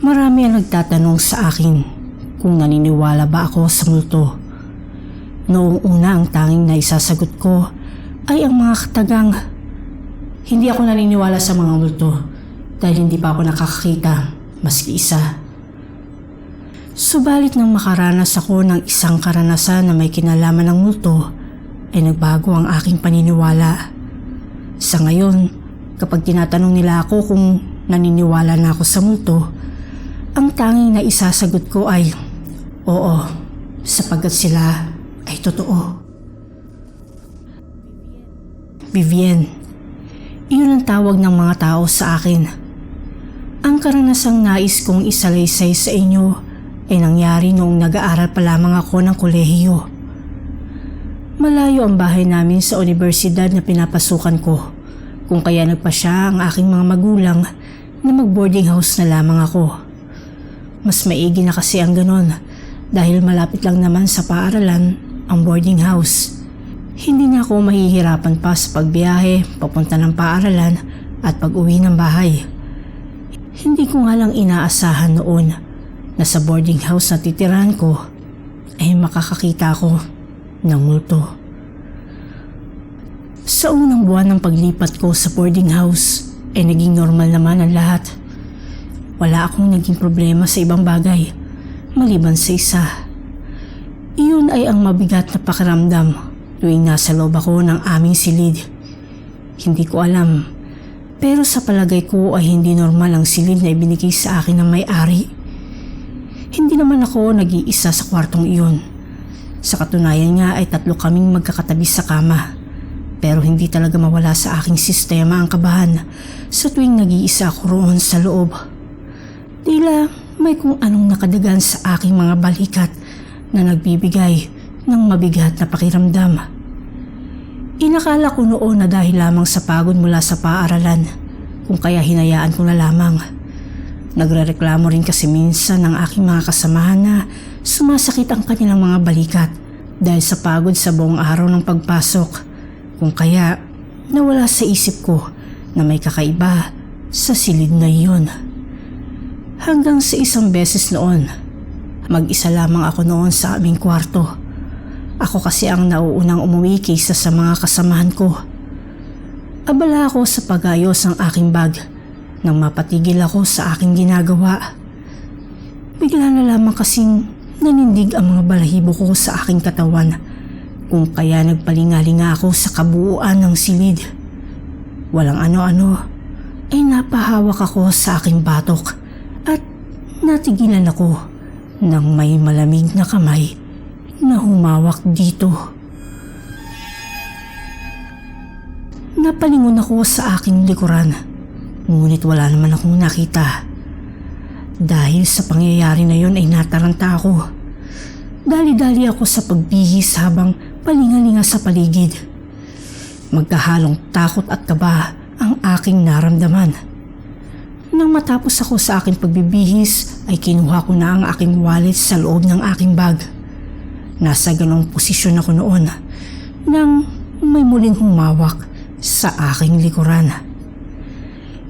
Marami ang nagtatanong sa akin kung naniniwala ba ako sa multo. Noong una ang tanging na isasagot ko ay ang mga katagang, hindi ako naniniwala sa mga multo dahil hindi pa ako nakakakita maski isa. Subalit nang makaranas ako ng isang karanasan na may kinalaman ng multo, ay nagbago ang aking paniniwala. Sa ngayon, kapag tinatanong nila ako kung naniniwala na ako sa multo, ang tanging na isasagot ko ay oo, sapagkat sila ay totoo. Vivienne, iyon ang tawag ng mga tao sa akin. Ang karanasang nais kong isalaysay sa inyo ay nangyari noong nag-aaral pa lamang ako ng kolehiyo. Malayo ang bahay namin sa universidad na pinapasukan ko, kung kaya nagpasya ang aking mga magulang na mag-boarding house na lamang ako. Mas maigi na kasi ang ganon dahil malapit lang naman sa paaralan ang boarding house. Hindi na ako mahihirapan pa sa pagbiyahe papunta ng paaralan at pag-uwi ng bahay. Hindi ko nga lang inaasahan noon na sa boarding house na titirahan ko ay makakakita ko ng multo. Sa unang buwan ng paglipat ko sa boarding house ay naging normal naman ang lahat. Wala akong naging problema sa ibang bagay maliban sa isa. Iyon ay ang mabigat na pakiramdam tuwing nasa loob ako ng aming silid. Hindi ko alam, pero sa palagay ko ay hindi normal ang silid na ibinigay sa akin ng may-ari. Hindi naman ako nag-iisa sa kwartong iyon. Sa katunayan nga ay 3 kaming magkakatabi sa kama. Pero hindi talaga mawala sa aking sistema ang kabahan sa tuwing nag-iisa ako roon sa loob. Tila may kung anong nakadagan sa aking mga balikat na nagbibigay ng mabigat na pakiramdam. Inakala ko noon na dahil lamang sa pagod mula sa paaralan, kung kaya hinayaan ko na lamang. Nagrereklamo rin kasi minsan ng aking mga kasamahan na sumasakit ang kanilang mga balikat dahil sa pagod sa buong araw ng pagpasok, kung kaya nawala sa isip ko na may kakaiba sa silid na iyon. Hanggang sa isang beses noon, mag-isa lamang ako noon sa aming kwarto. Ako kasi ang nauunang umuwi kaysa sa mga kasamahan ko. Abala ako sa pag-ayos ng aking bag nang mapatigil ako sa aking ginagawa. Bigla na lamang kasing nanindig ang mga balahibo ko sa aking katawan, kung kaya nagpalingalinga ako sa kabuuan ng silid. Walang ano-ano ay napahawak ako sa aking batok at natigilan ako nang may malamig na kamay na humawak dito. Napalingon ako sa aking likuran, ngunit wala naman akong nakita. Dahil sa pangyayari na yon ay nataranta ako. Dali-dali ako sa pagbihis habang palingalinga sa paligid. Magkahalong takot at kaba ang aking naramdaman. Nang matapos ako sa aking pagbibihis ay kinuha ko na ang aking wallet sa loob ng aking bag. Nasa ganong posisyon ako noon nang may muling humawak sa aking likuran.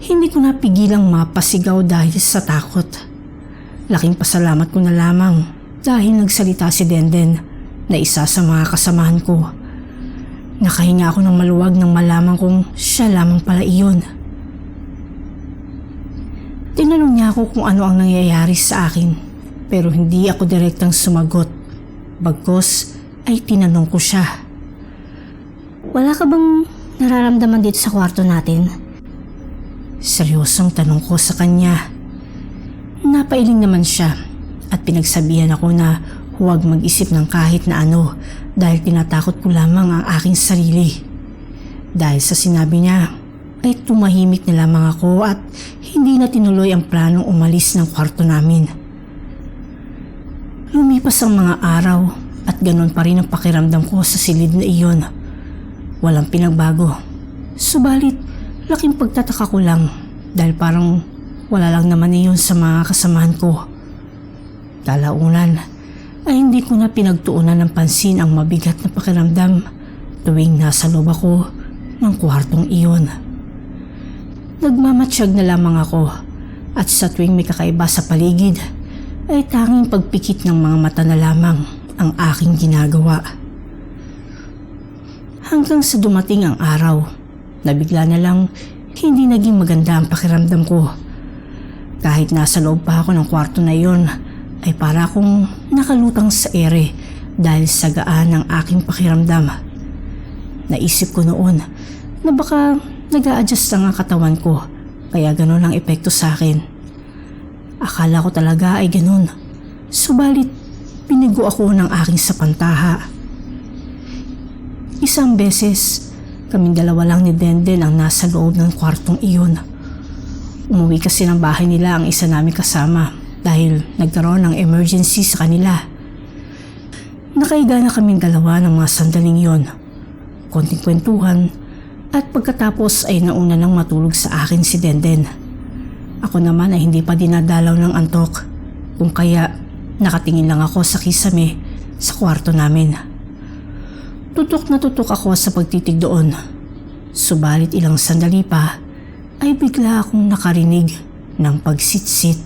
Hindi ko napigilang mapasigaw dahil sa takot. Laking pasalamat ko na lamang dahil nagsalita si Denden na isa sa mga kasamahan ko. Nakahinga ako ng maluwag nang malaman kong siya lamang pala iyon. Tinanong niya ako kung ano ang nangyayari sa akin, pero hindi ako direktang sumagot. Bagkus ay tinanong ko siya. Wala ka bang nararamdaman dito sa kwarto natin? Seryosong tanong ko sa kanya. Napailing naman siya at pinagsabihan ako na huwag mag-isip ng kahit na ano dahil tinatakot ko lamang ang aking sarili. Dahil sa sinabi niya ay tumahimik na lamang ako at hindi na tinuloy ang planong umalis ng kwarto namin. Lumipas ang mga araw at ganon pa rin ang pakiramdam ko sa silid na iyon. Walang pinagbago. Subalit, laking pagtataka ko lang dahil parang wala lang naman iyon sa mga kasamahan ko. Kalaunan ay hindi ko na pinagtuunan ng pansin ang mabigat na pakiramdam tuwing nasa loob ako ng kwartong iyon. Nagmamatsyag na lamang ako At sa tuwing may kakaiba sa paligid, ay tanging pagpikit ng mga mata na lamang ang aking ginagawa. Hanggang sa dumating ang araw, na bigla na lang hindi naging maganda ang pakiramdam ko. Kahit nasa loob pa ako ng kwarto na iyon, ay para akong nakalutang sa ere dahil sa gaan ng aking pakiramdam. Naisip ko noon na baka nag-a-adjust lang ang katawan ko, kaya ganun ang epekto sa akin. Akala ko talaga ay ganun, subalit pinigo ako ng aking sapantaha. Isang beses, kaming dalawa lang ni Denden ang nasa loob ng kwartong iyon. Umuwi kasi ng bahay nila ang isa namin kasama dahil nagkaroon ng emergency sa kanila. Nakaiga na kaming dalawa ng mga sandaling yon. Konting kwentuhan at pagkatapos ay nauna nang matulog sa akin si Denden. Ako naman ay hindi pa dinadalaw ng antok, kung kaya nakatingin lang ako sa kisame sa kwarto namin. Tutok na tutok ako sa pagtitig doon. Subalit ilang sandali pa ay bigla akong nakarinig ng pagsitsit.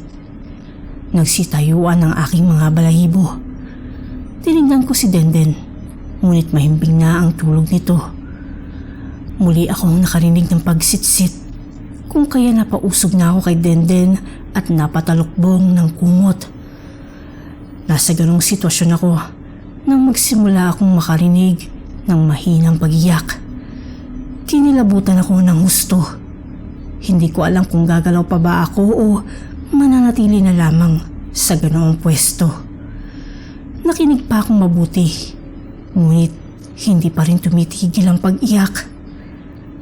Nagsitayuan ang aking mga balahibo. Tinignan ko si Denden, ngunit mahimbing na ang tulog nito. Muli akong nakarinig ng pagsitsit, kung kaya napausog na ako kay Denden at napatalukbong ng kumot. Nasa ganong sitwasyon ako nang magsimula akong makarinig ng mahinang pagiyak. Kinilabutan ako ng husto. Hindi ko alam kung gagalaw pa ba ako o mananatili na lamang sa ganoong pwesto. Nakinig pa akong mabuti, ngunit hindi pa rin tumitigil ang pag-iyak.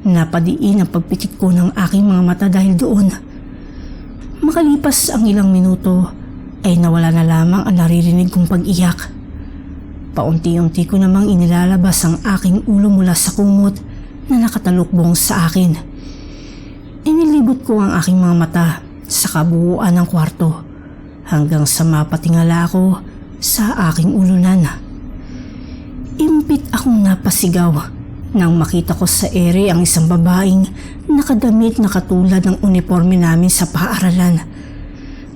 Napadiin ang pagpikit ko ng aking mga mata dahil doon. Makalipas ang ilang minuto ay nawala na lamang ang naririnig kong pag-iyak. Paunti-unti ko namang inilalabas ang aking ulo mula sa kumot na nakatalukbong sa akin. Inilibot ko ang aking mga mata sa kabuuan ng kwarto hanggang sa mapatingala ako sa aking ulunan. Impit akong napasigaw nang makita ko sa ere ang isang babaeng nakadamit na katulad ng uniforme namin sa paaralan.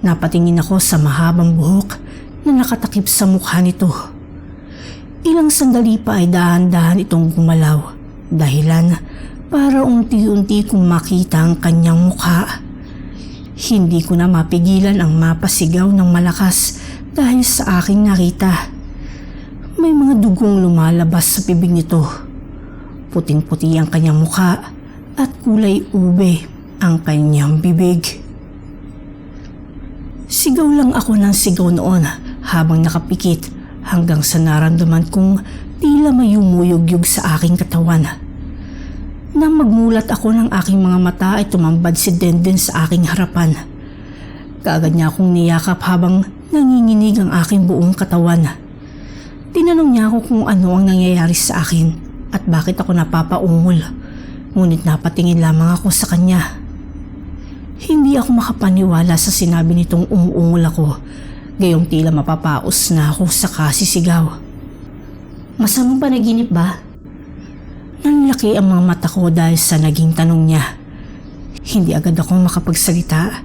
Napatingin ako sa mahabang buhok na nakatakip sa mukha nito. Ilang sandali pa ay dahan-dahan itong gumalaw, dahilan para unti-unti kong makita ang kanyang mukha. Hindi ko na mapigilan ang mapasigaw ng malakas dahil sa aking nakita. May mga dugong lumalabas sa bibig nito. Puting-puti ang kanyang mukha at kulay ube ang kanyang bibig. Sigaw lang ako ng sigaw noon habang nakapikit hanggang sa naramdaman kong tila may umuyog-yog sa aking katawan. Nang magmulat ako ng aking mga mata ay tumambad si Denden sa aking harapan. Kaagad niya akong niyakap habang nanginginig ang aking buong katawan. Tinanong niya ako kung ano ang nangyayari sa akin at bakit ako napapaungol, ngunit napatingin lamang ako sa kanya. Hindi ako makapaniwala sa sinabi nitong umuungol ako, gayong tila mapapaos na ako sa kasisigaw. Masamang panaginip ba? Nanlaki ang mga mata ko dahil sa naging tanong niya. Hindi agad ako makapagsalita,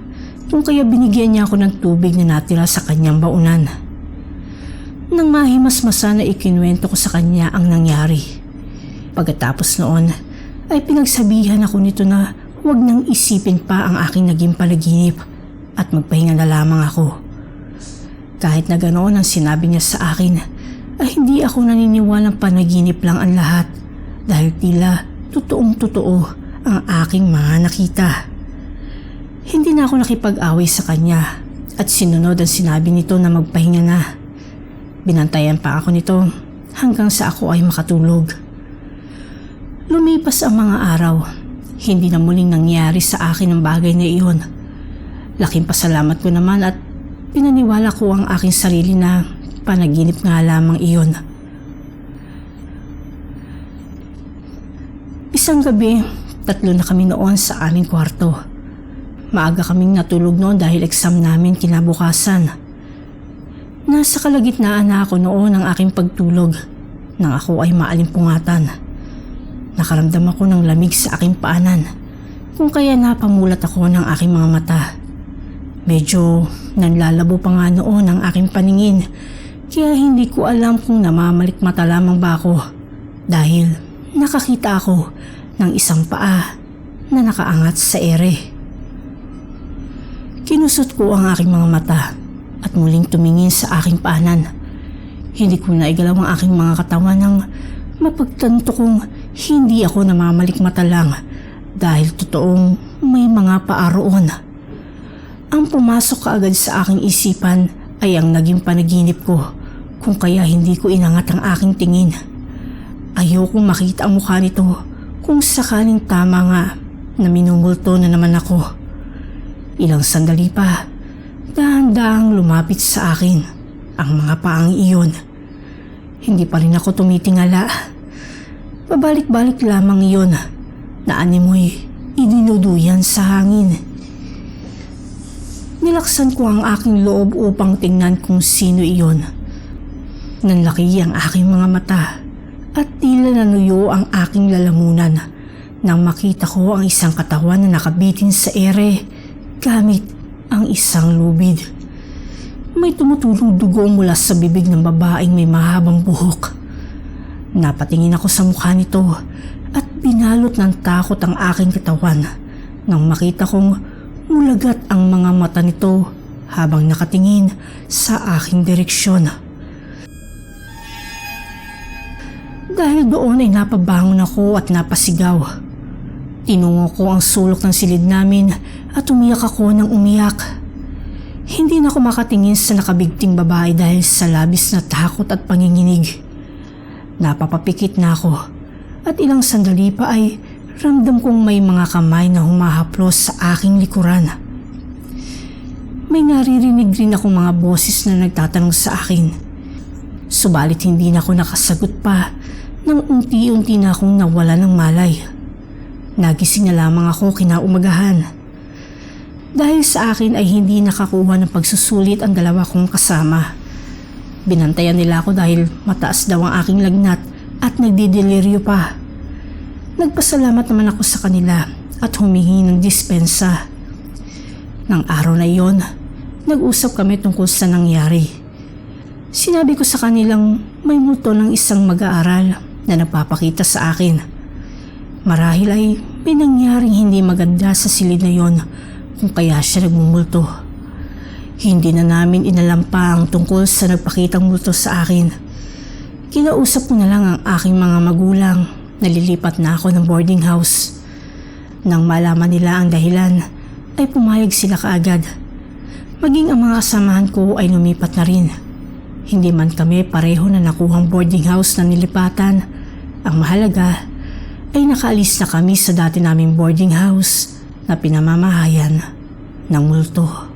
kung kaya binigyan niya ako ng tubig na natira sa kanyang baunan. Nang mahimasmasa na ikinuwento ko sa kanya ang nangyari. Pagkatapos noon ay pinagsabihan ako nito na huwag nang isipin pa ang aking naging panaginip at magpahinga na lamang ako. Kahit na ganoon ang sinabi niya sa akin, ay hindi ako naniniwalang panaginip lang ang lahat dahil tila totoong-totoo ang aking mga nakita. Hindi na ako nakipag-away sa kanya at sinunod ang sinabi nito na magpahinga na. Binantayan pa ako nito hanggang sa ako ay makatulog. Lumipas ang mga araw. Hindi na muling nangyari sa akin ang bagay na iyon. Laking pasalamat ko naman at pinaniwala ko ang aking sarili na panaginip nga lamang iyon. Isang gabi, 3 na kami noon sa aming kwarto. Maaga kaming natulog noon dahil exam namin kinabukasan. Nasa kalagitnaan na ako noon ng aking pagtulog nang ako ay maalimpungatan. Nakaramdam ako ng lamig sa aking paanan, kung kaya napamulat ako ng aking mga mata. Medyo nanlalabo pa nga noon ang aking paningin, kaya hindi ko alam kung namamalikmata lamang ba ako dahil nakakita ako ng isang paa na nakaangat sa ere. Kinusot ko ang aking mga mata at muling tumingin sa aking paanan. Hindi ko naigalaw ang aking mga katawan nang mapagtanto kong hindi ako namamalikmata lang dahil totoong may mga paa roon. Ang pumasok kaagad sa aking isipan ay ang naging panaginip ko kung kaya hindi ko inangat ang aking tingin. Ayokong makita ang mukha nito kung sakaling tama nga na minumulto na naman ako. Ilang sandali pa, dahan-dahang lumapit sa akin ang mga paang iyon. Hindi pa rin ako tumitingala. Pabalik-balik lamang iyon na animoy idinuduyan sa hangin. Nilaksan ko ang aking loob upang tingnan kung sino iyon. Nanlaki ang aking mga mata at tila nanuyo ang aking lalamunan nang makita ko ang isang katawan na nakabitin sa ere gamit ang isang lubid. May tumutulong dugo mula sa bibig ng babaeng may mahabang buhok. Napatingin ako sa mukha nito at binalot ng takot ang aking katawan nang makita kong ulagat ang mga mata nito habang nakatingin sa aking direksyon. Dahil doon ay napabangon ako at napasigaw. Tinungo ko ang sulok ng silid namin at umiyak ako ng umiyak. Hindi na ako makatingin sa nakabigting babae dahil sa labis na takot at panginginig. Napapapikit na ako at ilang sandali pa ay ramdam kong may mga kamay na humahaplos sa aking likuran. May naririnig rin akong mga boses na nagtatanong sa akin. Subalit hindi na ako nakasagot pa nang unti-unti na akong nawala ng malay. Nagising na lamang ako kinaumagahan. Dahil sa akin ay hindi nakakuha ng pagsusulit ang dalawa kong kasama. Binantayan nila ako dahil mataas daw ang aking lagnat at nagdideliryo pa. Nagpasalamat naman ako sa kanila at humingi ng dispensa. Nang araw na iyon, nag-usap kami tungkol sa nangyari. Sinabi ko sa kanilang may multo ng isang mag-aaral na nagpapakita sa akin. Marahil ay may nangyaring hindi maganda sa silid na yon kung kaya siya nagmumulto. Hindi na namin inalam pa ang tungkol sa nagpakitang multo sa akin. Kinausap ko na lang ang aking mga magulang. Nalilipat na ako ng boarding house. Nang malaman nila ang dahilan, ay pumayag sila kaagad. Maging ang mga kasamahan ko ay lumipat na rin. Hindi man kami pareho na nakuhang boarding house na nilipatan. Ang mahalaga ay nakaalis na kami sa dati naming boarding house na pinamamahayan ng multo.